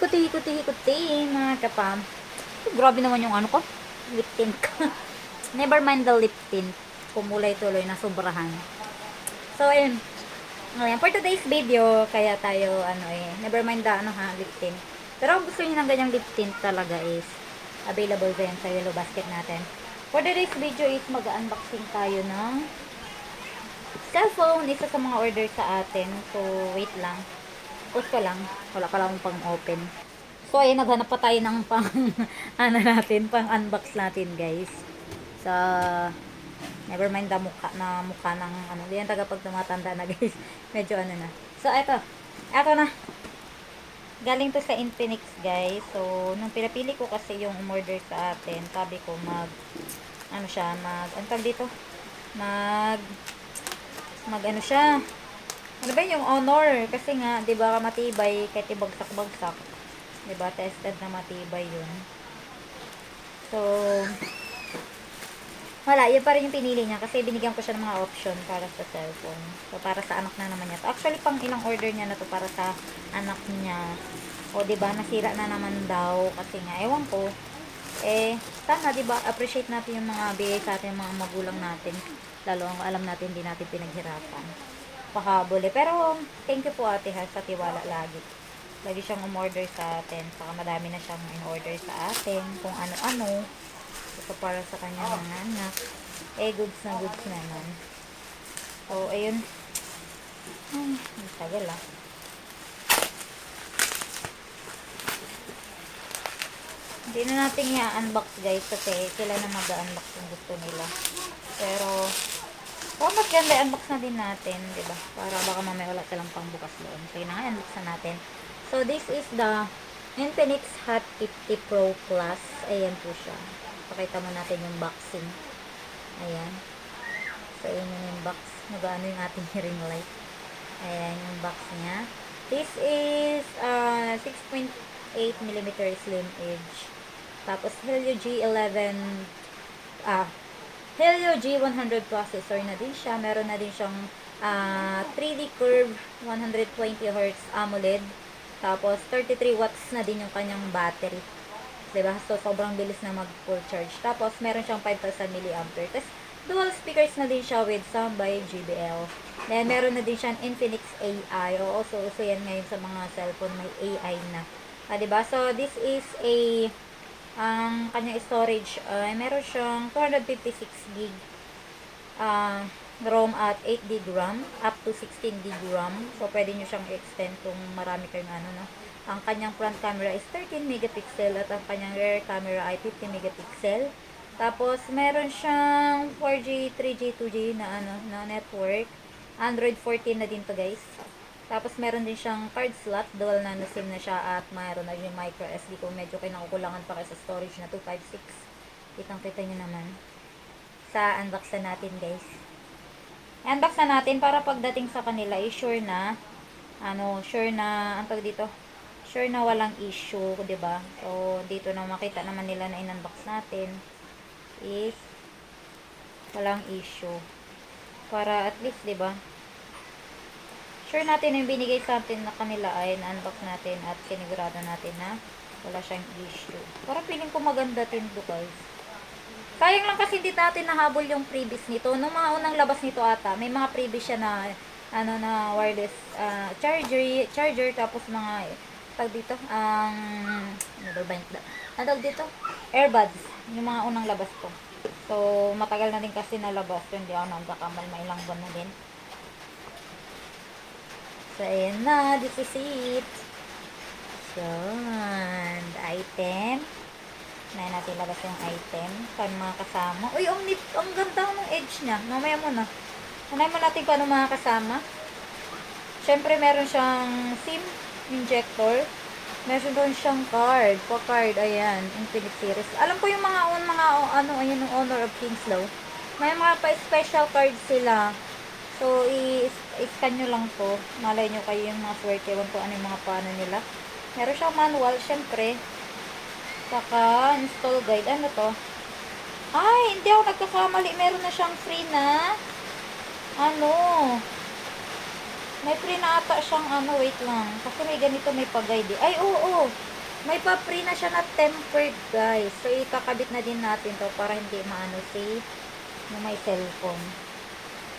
Hikuti, mga kapam. Grabe naman yung ano ko. Lip tint ko. Never mind the lip tint. Kumulay tuloy na sobrahan. So, ayun. Ngayon, for today's video, kaya tayo, never mind the, lip tint. Pero kung gusto niyo ng ganyang lip tint talaga is, available din sa yellow basket natin. For today's video is, mag-unboxing tayo ng cellphone. Isa sa mga order sa atin. So, wait lang. Pause ko lang. Wala pa lang pang open. So, ayun, naghanap pa tayo ng pang, pang unbox natin, guys. Sa, never mind the mukha ng, diyan taga pag tumatanda na, guys. Medyo na. So, eto na. Galing to sa Infinix, guys. So, nung pinapili ko kasi yung umorder sa atin, sabi ko ano ba yung Honor? Kasi nga, di ba, matibay, kahit ibagsak-bagsak. Di ba, tested na matibay yun. So, wala, yun pa rin yung pinili niya. Kasi binigyan ko siya ng mga option para sa cellphone. So, para sa anak na naman niya. Actually, pang ilang order niya na to para sa anak niya. O, di ba, nasira na naman daw. Kasi nga, ewan ko. Sana, di ba, appreciate natin yung mga bigay sa atin, mga magulang natin. Lalo ang alam natin, hindi natin pinaghirapan. Pahabol pero thank you po ate ha sa tiwala lagi. Lagi siyang umorder sa atin. Saka madami na siyang in-order sa atin. Kung ano-ano. So, para sa kanya mga anak. Goods na goods naman. So, ayun. Ang tagal ah. Hindi na natin i-unbox guys kasi sila na mag-unbox kung gusto nila. Pero, mas ganda i-unbox na din natin, di ba? Para baka mamaya wala silang pangbukas doon. So, yun na nga, i-unbox na natin. So, this is the Infinix Hot 50 Pro Plus. Ayan po siya. Pakita mo natin yung boxing. Ayan. So, ayan yung box. Nag-ano yung ating ring light. Ayan yung box niya. This is 6.8mm slim edge. Tapos, Helio G100 processor na din siya. Meron na din siyang 3D curve 120Hz AMOLED. Tapos 33 watts na din yung kanyang battery. Diba? So sobrang bilis na mag full charge. Tapos meron siyang 5,000 mAh. Tapos dual speakers na din siya with sound by JBL. Then meron na din siyang Infinix AI. O also uso yan ngayon sa mga cellphone may AI na. Diba? So this is ang kanyang storage meron siyang 256 gig ROM at 8 gig RAM up to 16 gig RAM. So pwede nyo siyang extend kung marami kayong Ang kanyang front camera is 13 megapixel at ang kanyang rear camera ay 50 megapixel. Tapos meron siyang 4G, 3G, 2G na na network. Android 14 na din to guys. Tapos, meron din siyang card slot. Dual nano SIM na siya. At mayroon na yung micro SD kung medyo kayo nakukulangan pa kayo sa storage na 256. Kitang-kita nyo naman. Sa unbox na natin, guys. Unbox na natin para pagdating sa kanila, sure na, sure na walang issue, diba? So, dito na makita naman nila na in-unbox natin is walang issue. Para at least, diba? Sure natin yung binigay sa atin na kanila ay na-unbox natin at sinigurado natin na wala siyang issue. Parang feeling ko maganda din to guys. Sayang lang kasi hindi natin nahabol yung previous nito. Nung mga unang labas nito ata, may mga previous siya na na wireless charger tapos mga dito earbuds. Yung mga unang labas ko. So, matagal na din kasi nalabas. Hindi ako nagkakamal, mailang buwan na din. So, ayan na. This is it. So, item. Unahin natin labas yung item. Paano mga kasama. Uy, ang ganda ng edge niya. Mamaya muna. Unahin mo natin kung ano mga kasama. Syempre, meron siyang SIM injector. Meron doon siyang card. Pa-card. Ayan. Infinix series. Alam ko yung ayan yung Honor of Kings daw. May mga pa-special cards sila. So, i-scan nyo lang to. Malay nyo kayo yung mga swerte. Ewan ko ano yung mga paano nila. Meron siyang manual, syempre. Saka, install guide. Ano to? Ay, hindi ako nagkakamali. Meron na siyang free na May free na ata siyang ano, wait lang. Kasi may ganito, may pa-guide. Ay, oo. May pa-free na siya na tempered, guys. So, ikakabit na din natin to para hindi maano si yung may cellphone.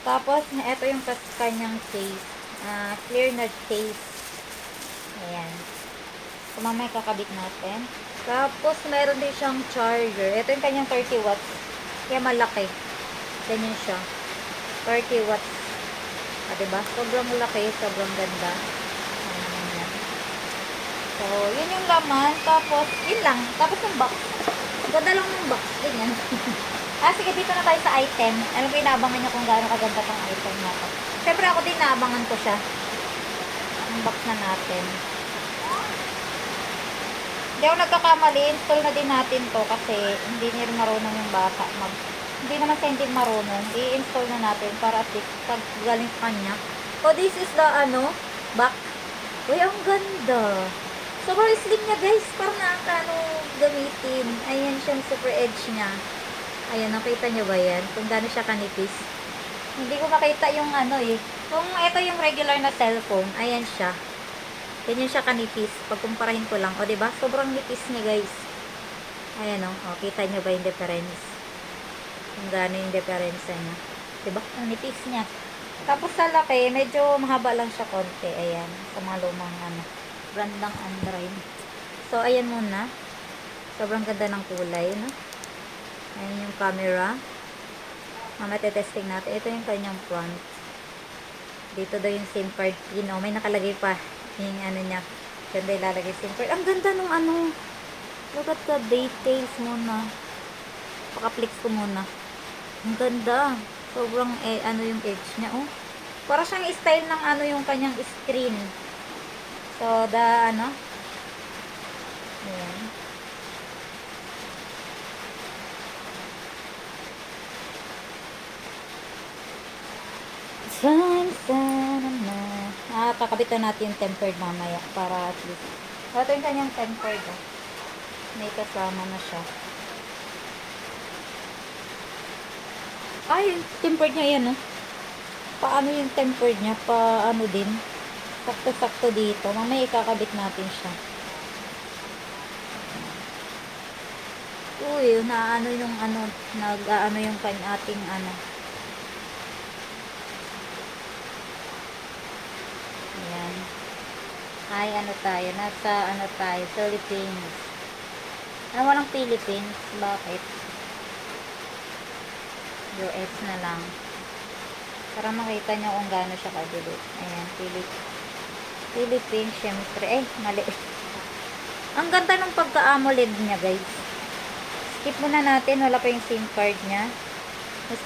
Tapos, ito yung kanyang case. Clear na case. Ayan. So, mamaya kakabit natin. Tapos, meron din siyang charger. Ito yung kanyang 30 watts. Kaya malaki. Ganyan siya. 30 watts. Diba? Sobrang laki. Sobrang ganda. Ano naman yan. So, yun yung laman. Tapos, yun lang. Tapos yung box. Ganda lang ng box. Ganyan. Sige, dito na tayo sa item. Alam ko, inaabangan niya kung gaano kaganda tong item na to. Siyempre, ako din naabangan ko siya. Yung box na natin. Hindi ako nagkakamali. Install na din natin to kasi hindi niya marunong yung bata. Hindi naman siya hindi marunong. I-install na natin para at least pag galing sa kanya. So, this is the, back. Uy, ang ganda. Super slim niya, guys. Parang nakakano gamitin. Ayan siyang super edge niya. Ayan, nakita niyo ba yan? Kung gaano siya kanipis. Hindi ko makita yung Kung ito yung regular na cellphone, ayan siya. Ganyan siya kanipis. Pagkumparahin ko lang. O, diba? Sobrang nipis niya, guys. Ayan, o. Kita niyo ba yung difference? Kung gaano yung difference niya. Diba? Ang nipis niya. Tapos sa laki, medyo mahaba lang siya konti. Ayan. Sa mga lumang brand ng Android. So, ayan muna. Sobrang ganda ng kulay, no? Ayan yung camera. Mamaya testing natin. Ito yung kanyang front. Dito daw yung SIM card. May nakalagay pa. Yung niya. Ganda ilalagay SIM card. Ang ganda nung Look at the details muna. Paka-flex ko muna. Ang ganda. Sobrang yung edge niya, oh. Para siyang style ng yung kanyang screen. So, ayan. Sana na. Kakabit na natin yung tempered mamaya para at least. Ito yung kanyang tempered, oh. May kasama na siya. Yung tempered niya yan, oh. Paano yung tempered niya? Paano din? Sakto-sakto dito. Mamaya ikakabit natin siya. Uy, naano yung nag-aano yung ating Ayan. Tayo. Nasa tayo. Philippines. Walang Philippines. Bakit? US na lang. Para makita nyo kung gaano siya kagulit. Ayan, Philippines, syempre. Mali. Ang ganda ng pagka-AMOLED niya, guys. Skip muna natin. Wala pa yung SIM card niya.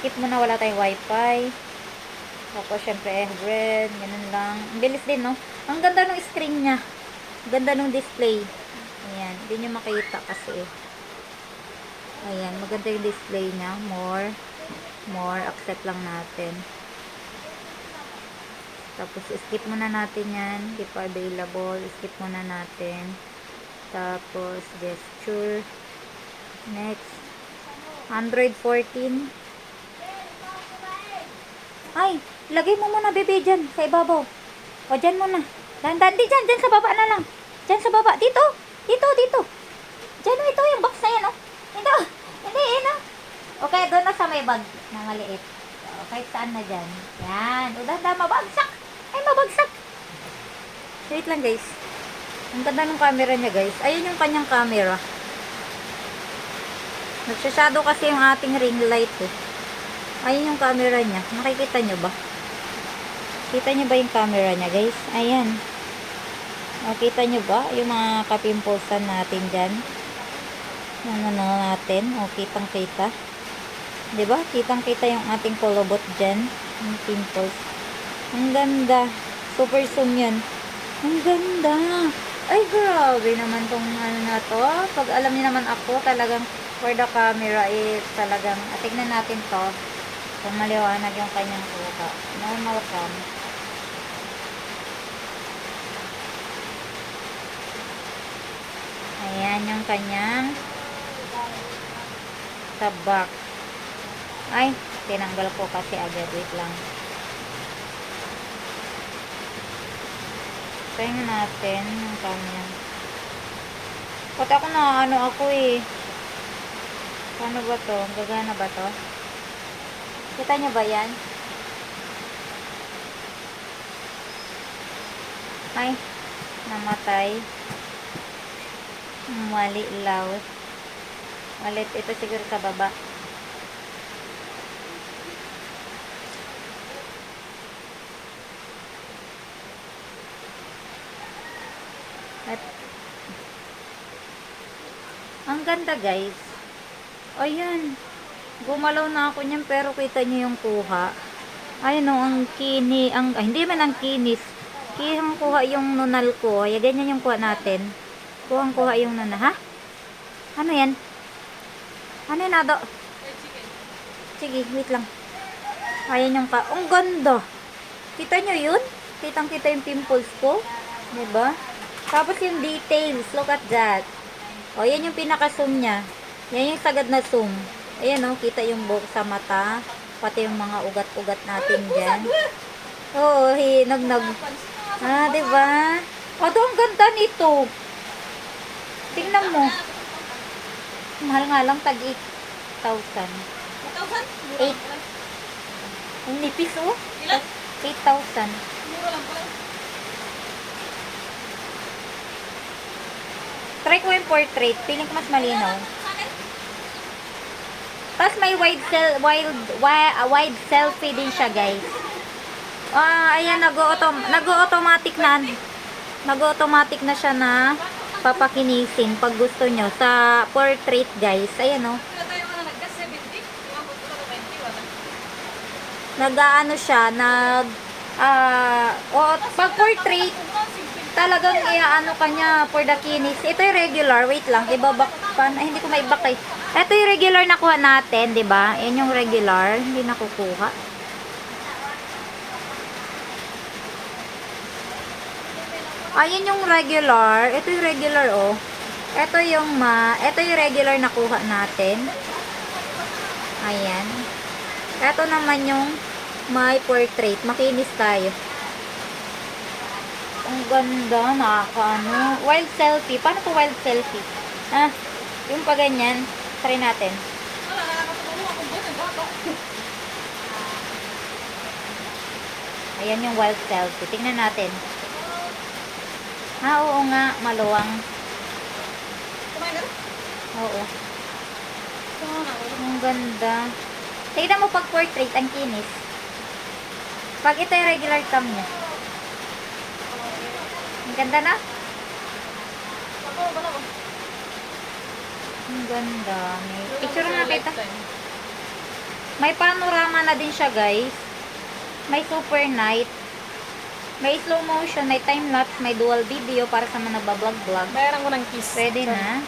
Skip muna. Wala tayong wifi. Tapos, syempre, bread. Ganun lang. Ang bilis din, no? Ang ganda ng screen niya. Ang ganda ng display. Ayan. Hindi nyo makita kasi. Ayan. Maganda yung display niya. More. Accept lang natin. Tapos, skip muna natin yan. Hindi pa available. Skip muna natin. Tapos, gesture. Next. Android 14. Lagay mo muna, bebe, dyan. Sa ibabaw. O, dyan muna. Dandi, dyan sa baba na lang. Dyan sa baba. Dito. Dyan, ito yung box na yan, oh. Ito. Hindi, Okay, doon na sa may bag na maliit. So, kahit saan na dyan. Yan. Udanda, mabagsak. Mabagsak. Wait lang, guys. Ang ganda ng camera niya, guys. Ayun yung kanyang camera. Nagsashadow kasi yung ating ring light, eh. Ayun yung camera niya. Nakikita nyo ba? Kita nyo ba yung camera niya, guys? Ayan. Nakita nyo ba? Yung mga kapimpulsan natin dyan. Yung natin. Kitang-kita. Diba? Kitang-kita yung ating kolobot dyan. Yung pimples. Ang ganda. Super zoom yan. Ang ganda. Ay, grabe naman tong na to. Pag alam niyo naman ako, talagang for the camera is talagang, tignan natin to. Kung maliwanag yung kanyang kuha. Normal cam. Ayan yung kanyang tabak. Tinanggal ko kasi agad. Wait lang. Try nga natin yung kanya. Pati ako na ano ako eh. Paano ba to? Gagana ba to? Kita nyo ba yan? Ay, namatay. Mali law. Malit ito siguro sa baba. At ang ganda guys. Ayan. Gumalaw na ako niyan pero kita niyo yung kuha. Ayun o, ang kini, hindi man ang kinis. Kihang kuha yung nunal ko. Ay, ganyan yung kuha natin. Kuha yung nunal. Ha? Ano yan? Ano yan, Ado? Sige, wait lang. Ayan yung ang ganda. Kita nyo yun? Kitang-kita yung pimples ko. Diba? Tapos yung details. Look at that. O, yan yung pinaka-zoom niya. Yan yung sagad na zoom. Ayan o, kita yung buhok sa mata. Pati yung mga ugat-ugat natin dyan. Oo, hinag-nag. Ah, diba? Ado, ang ganda nito. Tingnan mo. Mahal nga lang, tag 8,000. 8. Ang nipis, oh. 8,000. Try ko yung portrait. Feeling ko mas malinaw. Tapos may wide selfie din siya, guys. Ayan, nag-automatic na siya na papakinisin pag gusto nyo. Sa portrait, guys. Ayan, oh. Nag-ano siya, pag portrait, talagang iaano kanya for the kinis. Ito yung regular, wait lang, ibabak pa, hindi ko maibak eh. Ito yung regular na kuha natin, 'di ba? Yan yung regular, hindi nakukuha. Ayan yung regular, ito yung regular oh. Ito yung regular na kuha natin. Ayan. Ito naman yung my portrait, makinis tayo. Ang ganda, nakakaano. Wild selfie. Paano to wild selfie? Yung pa ganyan. Try natin. Ayan yung wild selfie. Tingnan natin. Oo nga. Maluwang. Oo. Ang ganda. Tingnan mo pag portrait, ang kinis. Pag ito yung regular cam niya. Ang ganda na. Ang ganda. May picture na kita. May panorama na din siya, guys. May super night. May slow motion, may time lapse, may dual video para sa mga nagbablog-vlog. Bayaran ko ng kiss. Pwede na.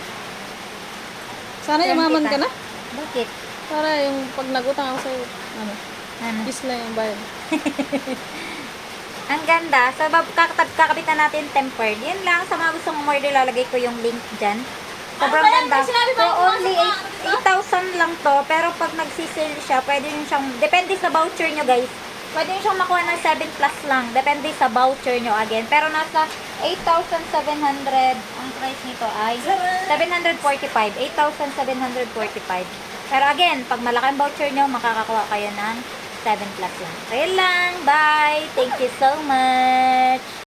Sana yumaman ka na. Bakit? Para yung pag nagutang ako sa'yo, Ano? kiss lang yung bayad. Ang ganda. So, kakabit na natin tempered. Yan lang. Sa mga gustong umorder, lalagay ko yung link dyan. Sobrang ganda. So, only 8,000 lang to. Pero pag nagsisale siya, pwede nyo siyang, depende sa voucher nyo, guys. Pwede nyo siyang makuha ng 7 plus lang. Depende sa voucher nyo again. Pero nasa 8,700. Ang price nito ay 745. 8,745. Pero again, pag malaki ang voucher nyo, makakakuha kayo ng 7 plus lang. So, yun lang. Bye! Thank you so much!